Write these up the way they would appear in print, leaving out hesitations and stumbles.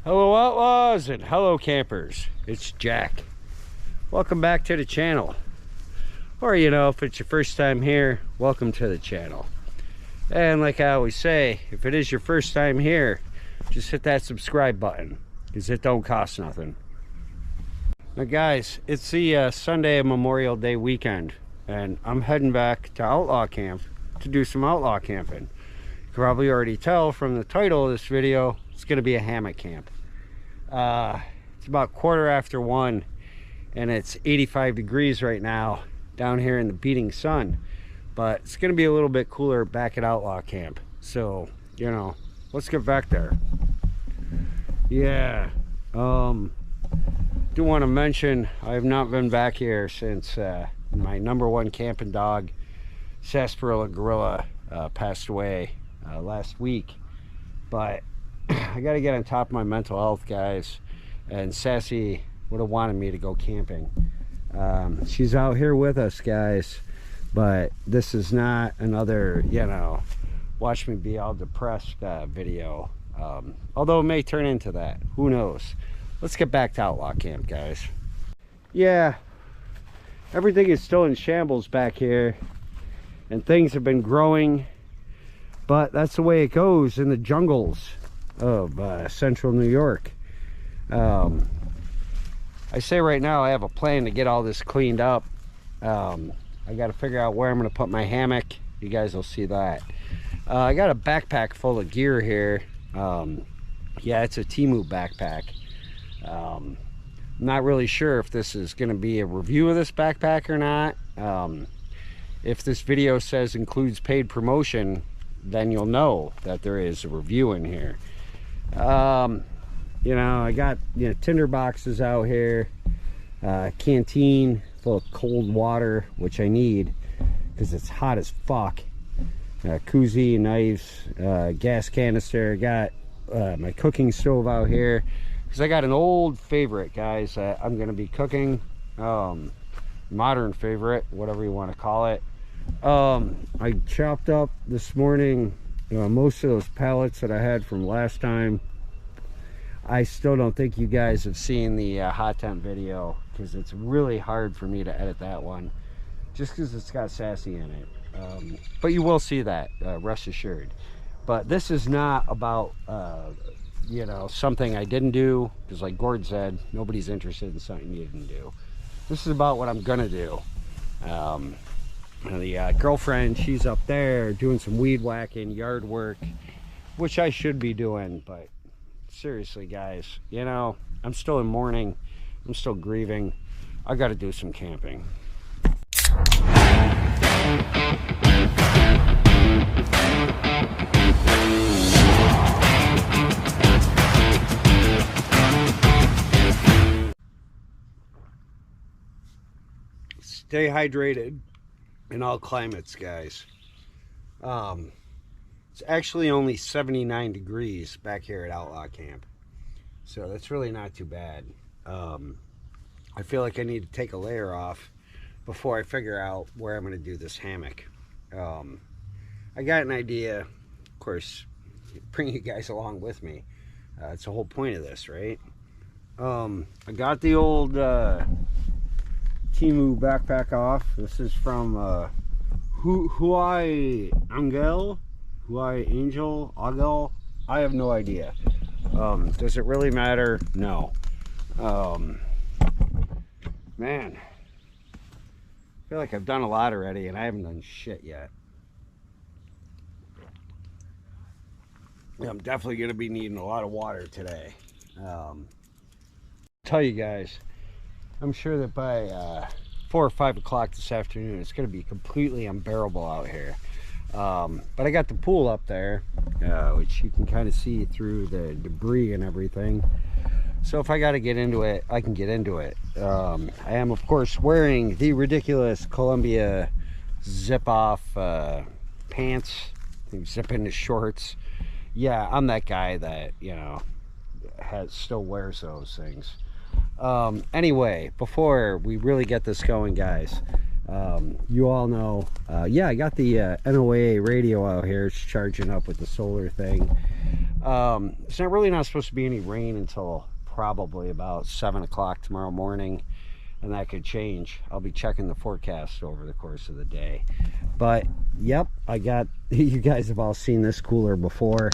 Hello outlaws and hello campers, it's Jack. Welcome back to the channel. Or if it's your first time here, welcome to the channel. And like I always say, if it is your first time here, just hit that subscribe button, because it don't cost nothing. Now guys, it's the Sunday Memorial Day weekend, and I'm heading back to Outlaw Camp to do some outlaw camping. You can probably already tell from the title of this video, it's going to be a hammock camp. It's about 1:15 and it's 85 degrees right now down here in the beating sun, but it's going to be a little bit cooler back at Outlaw Camp. So let's get back there. Yeah, do want to mention I have not been back here since my #1 camping dog, Sarsaparilla Gorilla, passed away last week. But I got to get on top of my mental health, guys, and Sassy would have wanted me to go camping. She's out here with us, guys, but this is not another watch me be all depressed video, although it may turn into that, who knows. Let's get back to Outlaw Camp, guys. Yeah, everything is still in shambles back here, and things have been growing, but that's the way it goes in the jungles of central New York. I say right now I have a plan to get all this cleaned up. I got to figure out where I'm going to put my hammock. You guys will see that. I got a backpack full of gear here. Yeah, it's a Temu backpack. I'm not really sure if this is going to be a review of this backpack or not. If this video says includes paid promotion, then you'll know that there is a review in here. I got tinder boxes out here, canteen full of cold water, which I need because it's hot as fuck, koozie, knives, gas canister. I got my cooking stove out here because I got an old favorite, guys, I'm gonna be cooking, modern favorite, whatever you want to call it. I chopped up this morning most of those pallets that I had from last time. I still don't think you guys have seen the hot temp video because it's really hard for me to edit that one just because it's got Sassy in it, but you will see that, rest assured. But this is not about something I didn't do, because like Gord said, nobody's interested in something you didn't do. This is about what I'm gonna do. The girlfriend, she's up there doing some weed whacking, yard work, which I should be doing, but seriously, guys, I'm still in mourning. I'm still grieving. I got to do some camping. Stay hydrated in all climates, guys. It's actually only 79 degrees back here at Outlaw Camp, so that's really not too bad. I feel like I need to take a layer off before I figure out where I'm going to do this hammock. I got an idea, of course, bring you guys along with me. It's the whole point of this, right? I got the old Temu backpack off. This is from Huai Angel, I have no idea. Does it really matter? No. Man, I feel like I've done a lot already and I haven't done shit yet. I'm definitely going to be needing a lot of water today. Tell you guys, I'm sure that by 4 or 5 o'clock this afternoon, it's going to be completely unbearable out here. But I got the pool up there, which you can kind of see through the debris and everything. So if I got to get into it, I can get into it. I am, of course, wearing the ridiculous Columbia zip-off pants. They zip into shorts. Yeah, I'm that guy that, still wears those things. Anyway, before we really get this going, guys, you all know, yeah, I got the NOAA radio out here. It's charging up with the solar thing. It's not really not supposed to be any rain until probably about 7 o'clock tomorrow morning, and that could change. I'll be checking the forecast over the course of the day. But yep, I got, you guys have all seen this cooler before,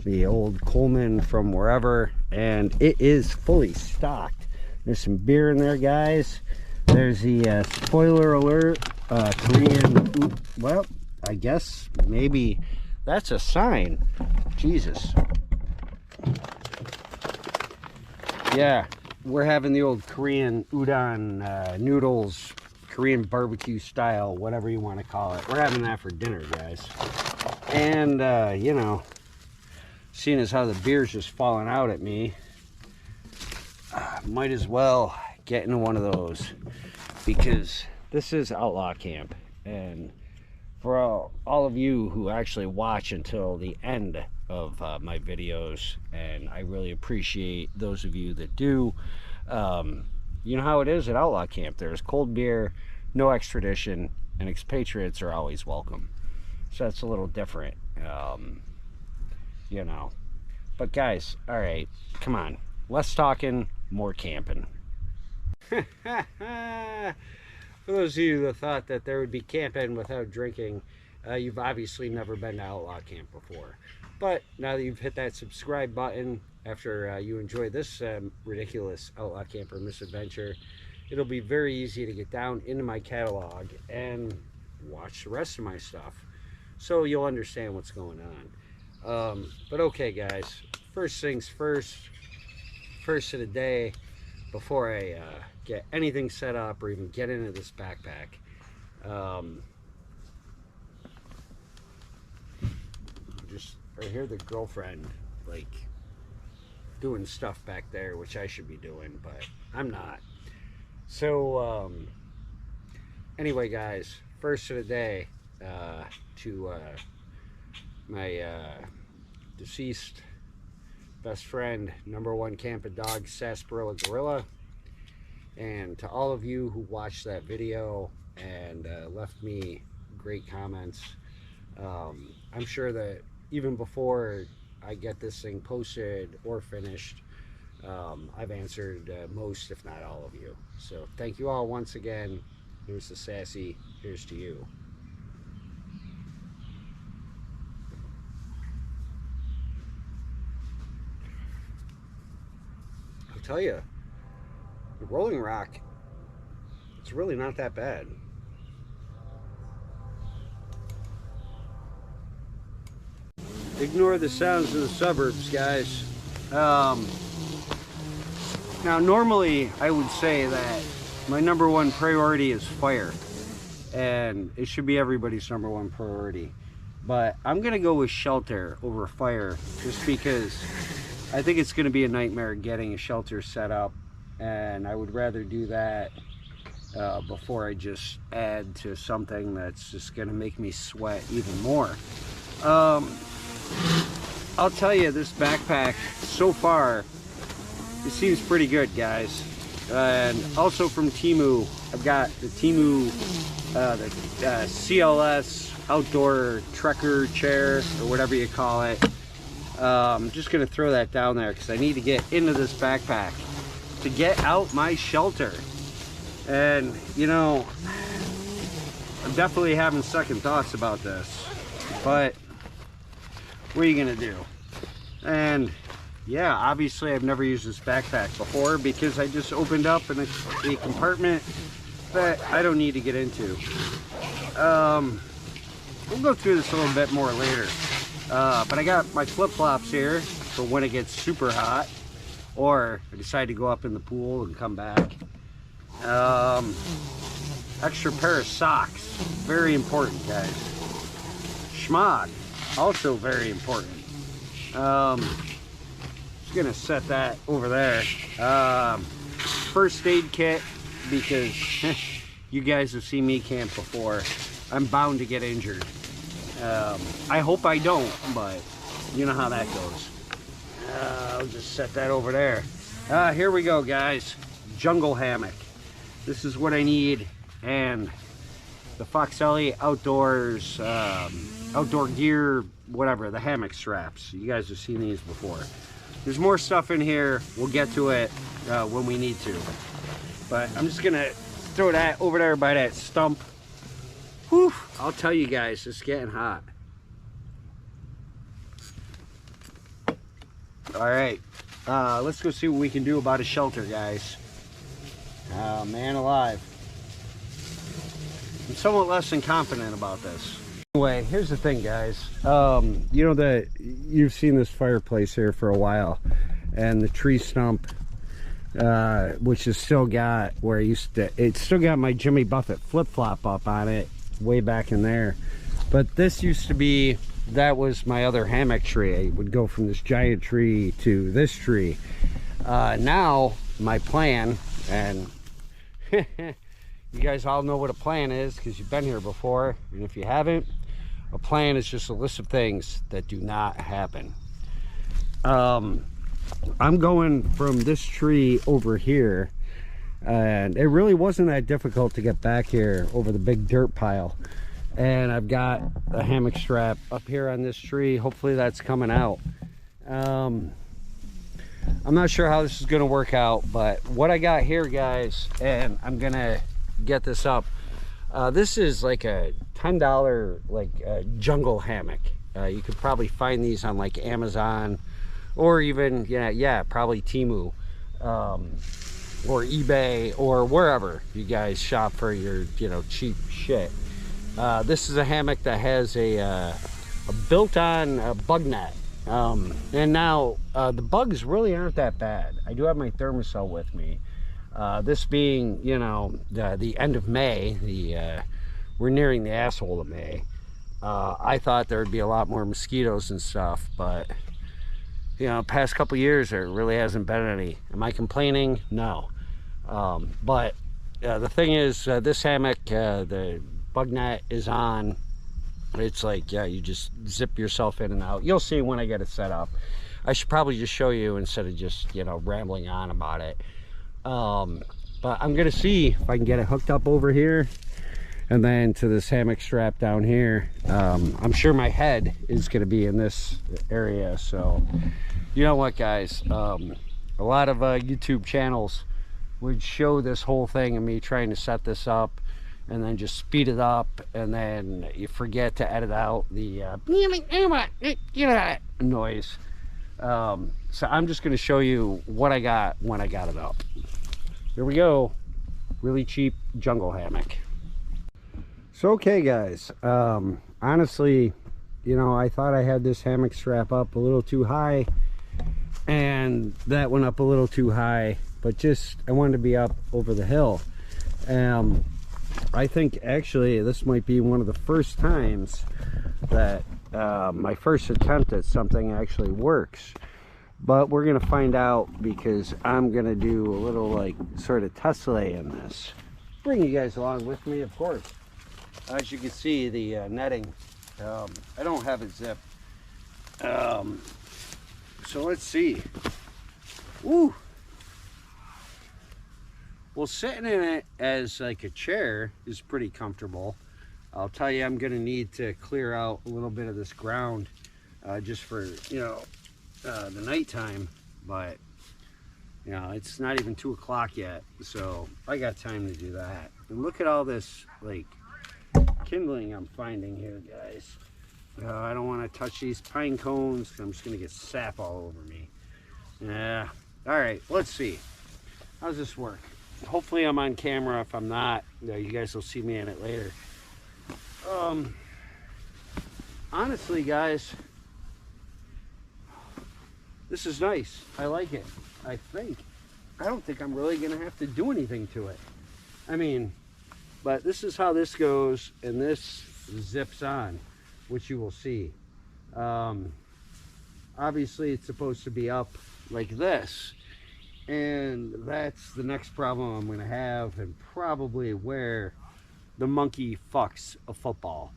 the old Coleman from wherever, and it is fully stocked. There's some beer in there, guys. There's the spoiler alert, Korean, well, I guess maybe that's a sign. Jesus. Yeah, we're having the old Korean udon noodles, Korean barbecue style, whatever you want to call it. We're having that for dinner, guys. And, you know, seeing as how the beer's just falling out at me, might as well get into one of those, because this is Outlaw Camp. And for all of you who actually watch until the end of my videos, and I really appreciate those of you that do, you know how it is at Outlaw Camp. There's cold beer, no extradition, and expatriates are always welcome. So that's a little different, you know. But guys, all right, come on, less talking, more camping. For those of you that thought that there would be camping without drinking, you've obviously never been to Outlaw Camp before. But now that you've hit that subscribe button after you enjoy this ridiculous Outlaw Camper misadventure, it'll be very easy to get down into my catalog and watch the rest of my stuff, so you'll understand what's going on. But okay, guys, first things first, first of the day, before I get anything set up or even get into this backpack, I hear the girlfriend like doing stuff back there, which I should be doing, but I'm not. So anyway, guys, first of the day, to my deceased best friend, #1 camping dog, Sarsaparilla Gorilla, and to all of you who watched that video and left me great comments. I'm sure that even before I get this thing posted or finished, I've answered most, if not all of you. So thank you all once again. Here's the Sassy. Here's to you. I'll tell you, the Rolling Rock, it's really not that bad. Ignore the sounds of the suburbs, guys. Now, normally I would say that my #1 priority is fire, and it should be everybody's #1 priority. But I'm gonna go with shelter over fire, just because I think it's gonna be a nightmare getting a shelter set up, and I would rather do that before I just add to something that's just gonna make me sweat even more. I'll tell you, this backpack so far, it seems pretty good, guys. And also from Temu, I've got the Temu the CLS outdoor trekker chair, or whatever you call it. I'm just gonna throw that down there because I need to get into this backpack to get out my shelter. And you know, I'm definitely having second thoughts about this, but what are you gonna do? And yeah, obviously I've never used this backpack before because I just opened up a compartment that I don't need to get into. We'll go through this a little bit more later, but I got my flip-flops here for when it gets super hot, or I decide to go up in the pool and come back. Extra pair of socks, very important, guys. Schmod, also very important. Just gonna set that over there. First aid kit, because you guys have seen me camp before. I'm bound to get injured. I hope I don't, but you know how that goes. I'll just set that over there. Here we go, guys. Jungle hammock. This is what I need, and the Foxelli Outdoors outdoor gear whatever, the hammock straps. You guys have seen these before. There's more stuff in here. We'll get to it when we need to. But I'm just gonna throw that over there by that stump. Whew, I'll tell you guys, it's getting hot. All right, let's go see what we can do about a shelter, guys. Oh, man alive. I'm somewhat less than confident about this. Anyway, here's the thing, guys. You know that you've seen this fireplace here for a while, and the tree stump, which has still got where I used to, it's still got my Jimmy Buffett flip-flop up on it way back in there. But this used to be, that was my other hammock tree. I would go from this giant tree to this tree. Now my plan, and you guys all know what a plan is because you've been here before, and if you haven't, a plan is just a list of things that do not happen. I'm going from this tree over here, and it really wasn't that difficult to get back here over the big dirt pile. And I've got a hammock strap up here on this tree. Hopefully that's coming out. I'm not sure how this is going to work out, but what I got here, guys, and I'm gonna get this up. This is like a $10 like jungle hammock. You could probably find these on like Amazon, or even probably Temu, or eBay, or wherever you guys shop for your cheap shit. This is a hammock that has a built-on bug net. And now the bugs really aren't that bad. I do have my thermosol with me. This being, the end of May, we're nearing the asshole of May. I thought there would be a lot more mosquitoes and stuff, but past couple years there really hasn't been any. Am I complaining? No. But the thing is, this hammock, the bug net is on. It's like, you just zip yourself in and out. You'll see when I get it set up. I should probably just show you instead of just rambling on about it. But I'm gonna see if I can get it hooked up over here and then to this hammock strap down here. I'm sure my head is gonna be in this area, so you know what, guys, a lot of YouTube channels would show this whole thing of me trying to set this up and then just speed it up, and then you forget to edit out the noise. So I'm just going to show you what I got when I got it up. Here we go. Really cheap jungle hammock. So okay, guys, honestly, I thought I had this hammock strap up a little too high, and that went up a little too high, but I wanted to be up over the hill. I think actually this might be one of the first times that my first attempt at something actually works, but we're gonna find out because I'm gonna do a little like sort of test lay in this. Bring you guys along with me, of course. As you can see, the netting, I don't have it zipped, so let's see. Ooh. Well, sitting in it as like a chair is pretty comfortable. I'll tell you, I'm gonna need to clear out a little bit of this ground just for the nighttime, but it's not even 2 o'clock yet, so I got time to do that. And look at all this like kindling I'm finding here, guys. I don't want to touch these pine cones. I'm just gonna get sap all over me. Yeah. All right, let's see. How's this work? Hopefully I'm on camera. If I'm not, you guys will see me in it later. Honestly, guys, this is nice. I like it. I don't think I'm really gonna have to do anything to it. I mean, but this is how this goes, and this zips on, which you will see. Obviously it's supposed to be up like this, and that's the next problem I'm gonna have, and probably where the monkey fucks a football.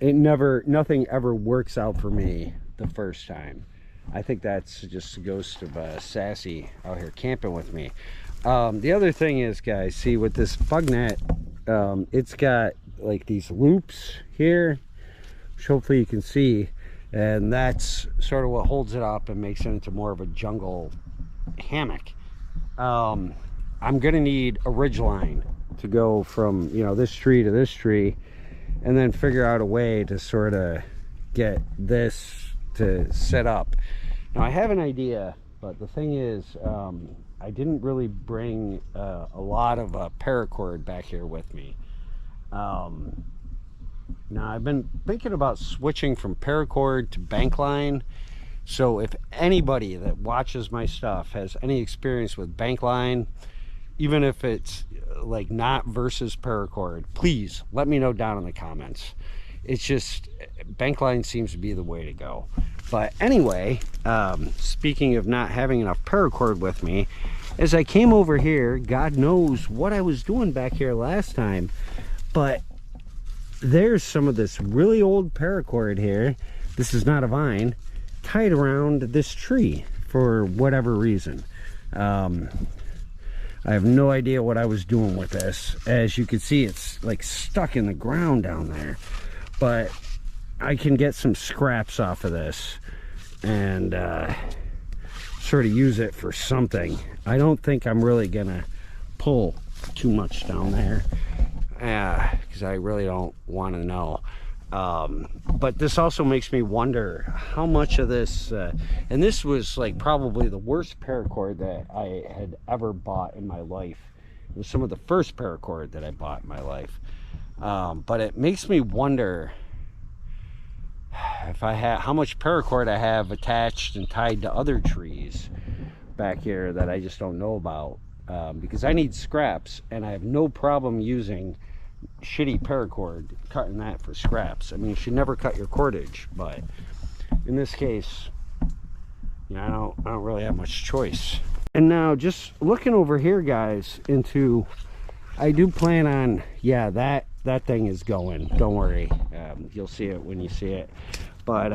Nothing ever works out for me the first time. I think that's just a ghost of Sassy out here camping with me. The other thing is, guys, see with this bug net, it's got like these loops here which hopefully you can see, and that's sort of what holds it up and makes it into more of a jungle hammock. I'm gonna need a ridge line to go from, you know, this tree to this tree, and then figure out a way to sort of get this to set up. Now I have an idea, but the thing is, I didn't really bring a lot of paracord back here with me. Now I've been thinking about switching from paracord to bank line. So if anybody that watches my stuff has any experience with bank line, even if it's like not versus paracord, please let me know down in the comments. It's just, bank line seems to be the way to go. But anyway, speaking of not having enough paracord with me, as I came over here, God knows what I was doing back here last time, but there's some of this really old paracord here. This is not a vine, tied around this tree for whatever reason. I have no idea what I was doing with this. As you can see, it's like stuck in the ground down there, but I can get some scraps off of this and sort of use it for something. I don't think I'm really gonna pull too much down there, because I really don't want to know. But this also makes me wonder how much of this, and this was like probably the worst paracord that I had ever bought in my life. It was some of the first paracord that I bought in my life. But it makes me wonder if I have, how much paracord I have attached and tied to other trees back here that I just don't know about, because I need scraps, and I have no problem using shitty paracord, cutting that for scraps. I mean, you should never cut your cordage, but in this case, you know, I don't really have much choice. And now just looking over here, guys, into, I do plan on, yeah, that thing is going, don't worry. You'll see it when you see it. But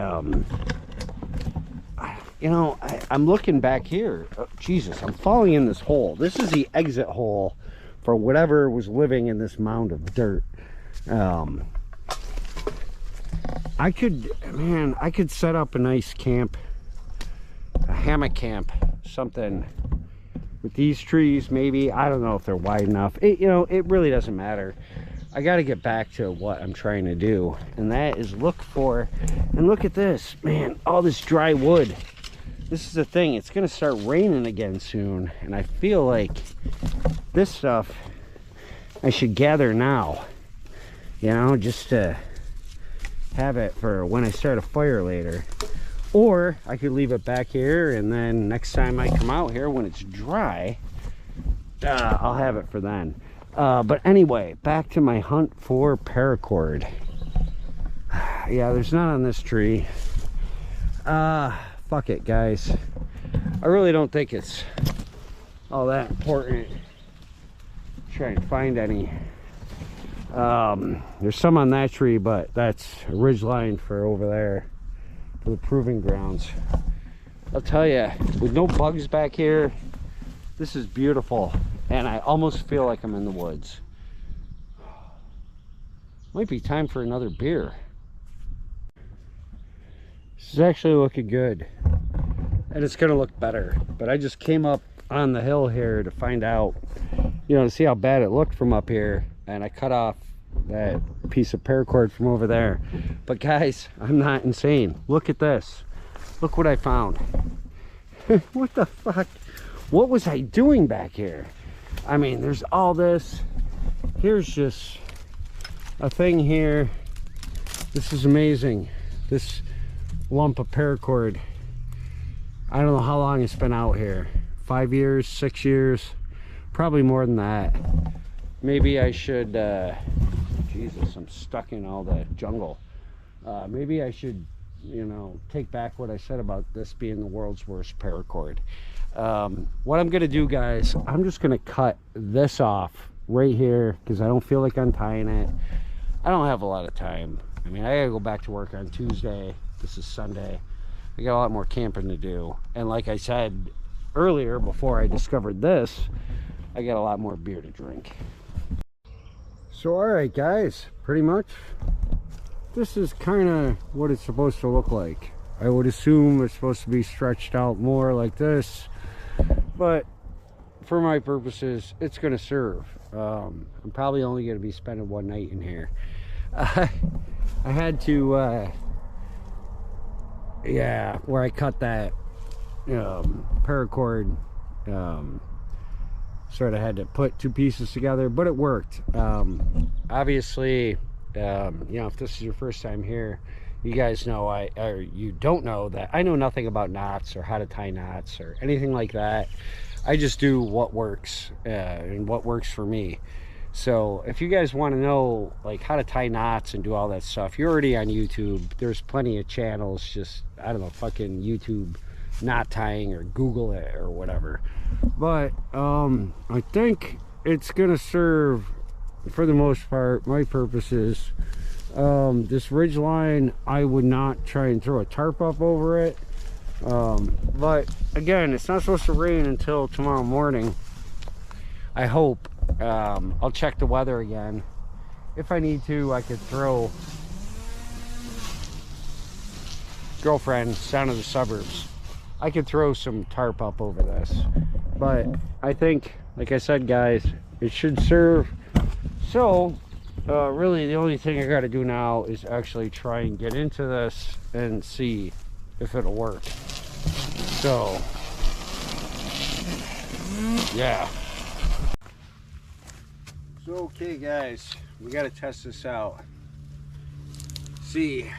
you know, I'm looking back here. Oh, Jesus, I'm falling in this hole. This is the exit hole for whatever was living in this mound of dirt. I could set up a nice camp, a hammock camp, something with these trees maybe. I don't know if they're wide enough. You know, it really doesn't matter. I got to get back to what I'm trying to do, and that is look for, and look at this, man, all this dry wood. This is the thing, it's gonna start raining again soon, and I feel like this stuff I should gather now, you know, just to have it for when I start a fire later. Or I could leave it back here, and then next time I come out here when it's dry, I'll have it for then. But anyway, back to my hunt for paracord. Yeah, there's none on this tree. Fuck it, guys. I really don't think it's all that important to try and find any. There's some on that tree, but that's a ridge line for over there, for the proving grounds. I'll tell you, with no bugs back here, this is beautiful, and I almost feel like I'm in the woods. Might be time for another beer. This is actually looking good, and it's gonna look better, but I just came up on the hill here to find out, you know, to see how bad it looked from up here, and I cut off that piece of paracord from over there. But guys, I'm not insane. Look at this. Look what I found. What the fuck? What was I doing back here? I mean, there's all this. Here's just a thing here. This is amazing. This lump of paracord. I don't know how long it's been out here. 5 years, 6 years, probably more than that. Maybe I should, Jesus, I'm stuck in all the jungle. Maybe I should, you know, take back what I said about this being the world's worst paracord. What I'm gonna do, guys, I'm just gonna cut this off right here because I don't feel like untying it. I don't have a lot of time. I mean, I gotta go back to work on Tuesday. This is Sunday. I got a lot more camping to do, and like I said earlier, before I discovered this, I got a lot more beer to drink. So all right, guys, pretty much this is kind of what it's supposed to look like. I would assume it's supposed to be stretched out more like this, but for my purposes, it's going to serve. I'm probably only going to be spending one night in here. I had to, yeah, where I cut that paracord, sort of had to put two pieces together, but it worked. Obviously, you know, if this is your first time here, you guys know or you don't know that I know nothing about knots or how to tie knots or anything like that. I just do what works and what works for me. So if you guys want to know like how to tie knots and do all that stuff, you're already on YouTube. There's plenty of channels. Just, I don't know, fucking YouTube knot tying, or Google it or whatever. But I think it's gonna serve for the most part my purposes. This ridge line, I would not try and throw a tarp up over it. But again, it's not supposed to rain until tomorrow morning, I hope. I'll check the weather again. If I need to, I could throw girlfriend down to the suburbs. I could throw some tarp up over this, but I think, like I said, guys, it should serve. So really the only thing I got to do now is actually try and get into this and see if it'll work. So yeah. So okay guys, we got to test this out, see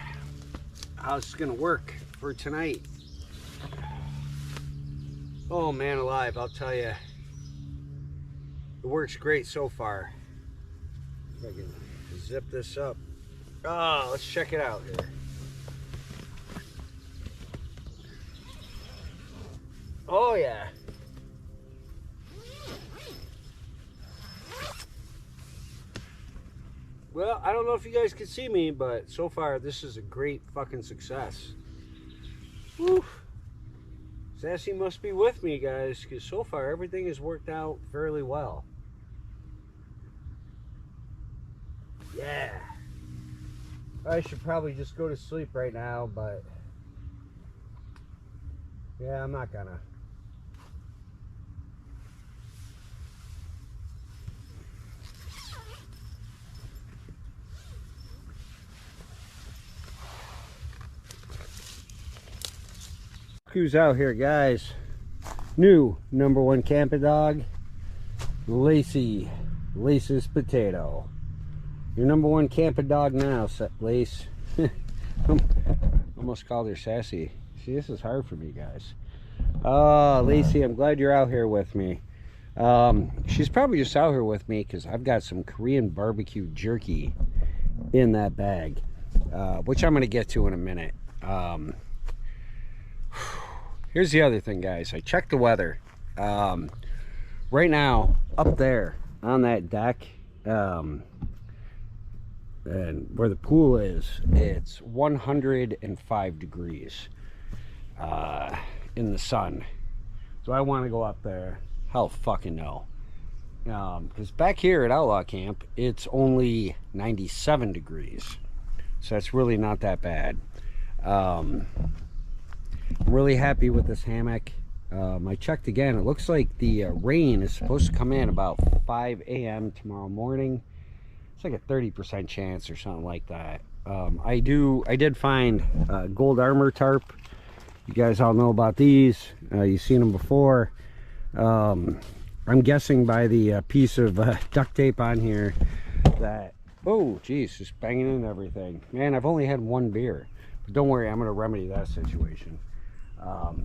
how it's gonna work for tonight. Oh man alive, I'll tell you, it works great so far. If I can zip this up. Oh, let's check it out here. Oh yeah. Well, I don't know if you guys can see me, but so far this is a great fucking success. Woo. Sassy must be with me, guys, because so far everything has worked out fairly well. Yeah. I should probably just go to sleep right now, but yeah, I'm not gonna. Who's out here, guys? New #1 camping dog, Lacy, Lace's Potato. Your #1 camping dog now, Lace. Almost called her Sassy. See, this is hard for me, guys. Oh, Lacy, I'm glad you're out here with me. She's probably just out here with me because I've got some Korean barbecue jerky in that bag, which I'm going to get to in a minute. Here's the other thing, guys. I checked the weather. Right now, up there on that deck, and where the pool is, it's 105 degrees in the sun. So I want to go up there. Hell fucking no. Because back here at Outlaw Camp, it's only 97 degrees. So that's really not that bad. I'm really happy with this hammock. I checked again. It looks like the rain is supposed to come in about 5 a.m. tomorrow morning. It's like a 30% chance or something like that. I did find gold armor tarp. You guys all know about these. You've seen them before. I'm guessing by the piece of duct tape on here that, oh geez, just banging in everything. Man, I've only had one beer, but don't worry, I'm going to remedy that situation.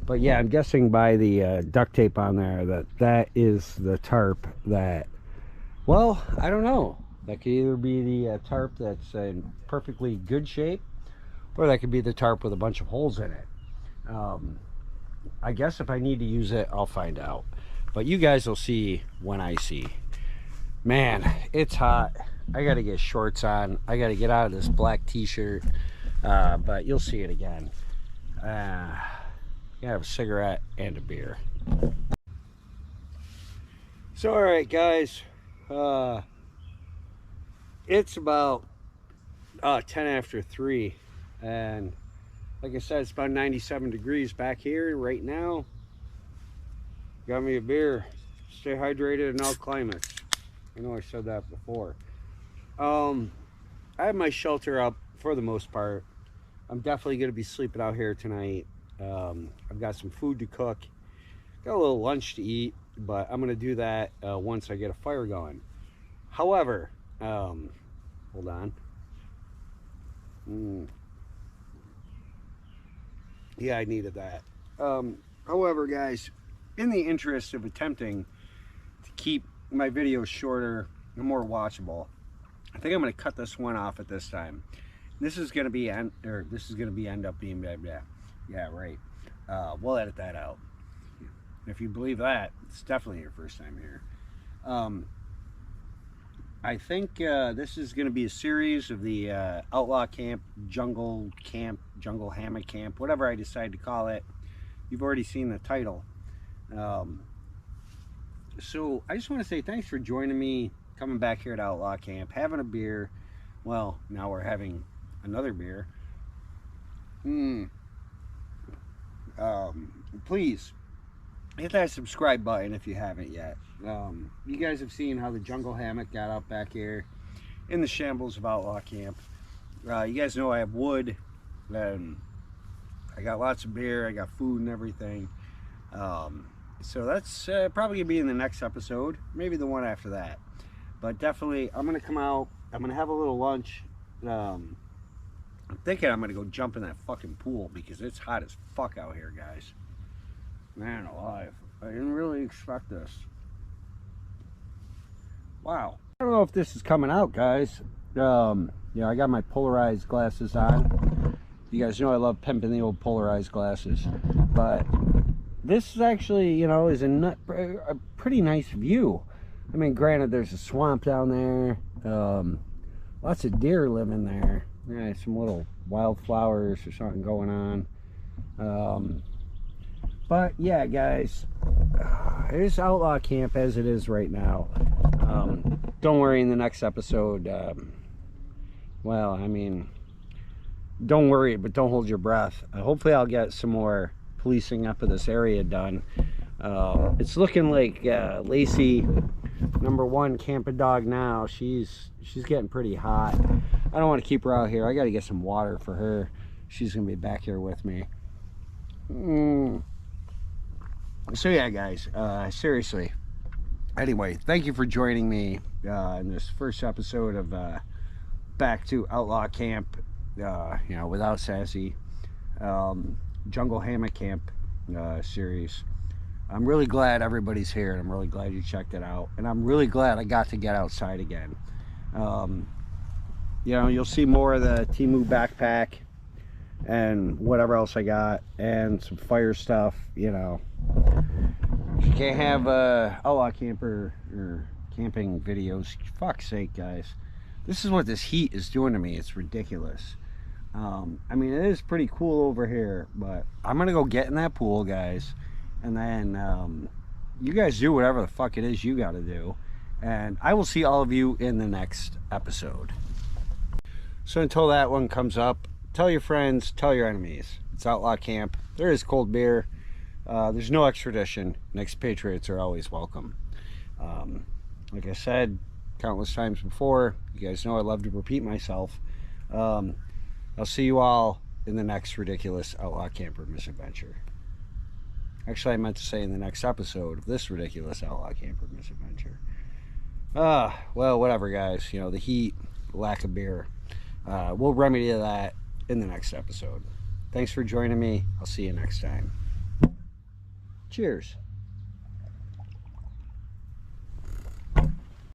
But yeah, I'm guessing by the duct tape on there that is the tarp that, well, I don't know. That could either be the tarp that's in perfectly good shape, or that could be the tarp with a bunch of holes in it. I guess if I need to use it, I'll find out. But you guys will see when I see. Man, it's hot. I gotta get shorts on. I gotta get out of this black t-shirt. But you'll see it again. I have a cigarette and a beer. So alright guys, it's about 10 after 3, and like I said, it's about 97 degrees back here right now. Got me a beer. Stay hydrated in all climates. I know I said that before. I have my shelter up for the most part. I'm definitely going to be sleeping out here tonight. I've got some food to cook. Got a little lunch to eat, but I'm going to do that once I get a fire going. However, hold on. Yeah, I needed that. However, guys, in the interest of attempting to keep my videos shorter and more watchable, I think I'm going to cut this one off at this time. This is going to be end up being blah, blah. Yeah, right. We'll edit that out. If you believe that, it's definitely your first time here. I think this is going to be a series of the Outlaw Camp, Jungle Hammock Camp, whatever I decide to call it. You've already seen the title. So I just want to say thanks for joining me, coming back here at Outlaw Camp, having a beer. Well, now we're having another beer. Please hit that subscribe button if you haven't yet. You guys have seen how the jungle hammock got up back here in the shambles of Outlaw Camp. You guys know I have wood, and I got lots of beer, I got food and everything. So that's probably gonna be in the next episode, maybe the one after that. But definitely, I'm gonna come out, I'm gonna have a little lunch. I'm thinking I'm gonna go jump in that fucking pool because it's hot as fuck out here, guys. Man alive, I didn't really expect this. Wow. I don't know if this is coming out, guys. Yeah, I got my polarized glasses on. You guys know I love pimping the old polarized glasses. But this is actually, you know, is a pretty nice view. I mean, granted, there's a swamp down there. Lots of deer living there. Yeah, some little wildflowers or something going on. But yeah, guys, it's Outlaw Camp as it is right now. Don't worry, in the next episode, well, I mean, don't worry, but don't hold your breath. Hopefully I'll get some more policing up of this area done. It's looking like Lacey, #1 camping dog now, she's getting pretty hot. I don't want to keep her out here. I got to get some water for her. She's gonna be back here with me. So yeah, guys, seriously, anyway, thank you for joining me in this first episode of back to Outlaw Camp, you know, without Sassy, Jungle Hammock Camp series. I'm really glad everybody's here, and I'm really glad you checked it out, and I'm really glad I got to get outside again. You know, you'll see more of the Temu backpack and whatever else I got, and some fire stuff. You know, you can't have Outlaw Camper or camping videos. Fuck's sake, guys, this is what this heat is doing to me. It's ridiculous. I mean, it is pretty cool over here, but I'm gonna go get in that pool, guys, and then you guys do whatever the fuck it is you gotta do, and I will see all of you in the next episode. So until that one comes up, tell your friends, tell your enemies. It's Outlaw Camp. There is cold beer. There's no extradition. And expatriates are always welcome. Like I said countless times before, you guys know I love to repeat myself. I'll see you all in the next ridiculous Outlaw Camper misadventure. Actually, I meant to say in the next episode of this ridiculous Outlaw Camper misadventure. Well, whatever, guys. You know, the heat, lack of beer. We'll remedy that in the next episode. Thanks for joining me. I'll see you next time. Cheers.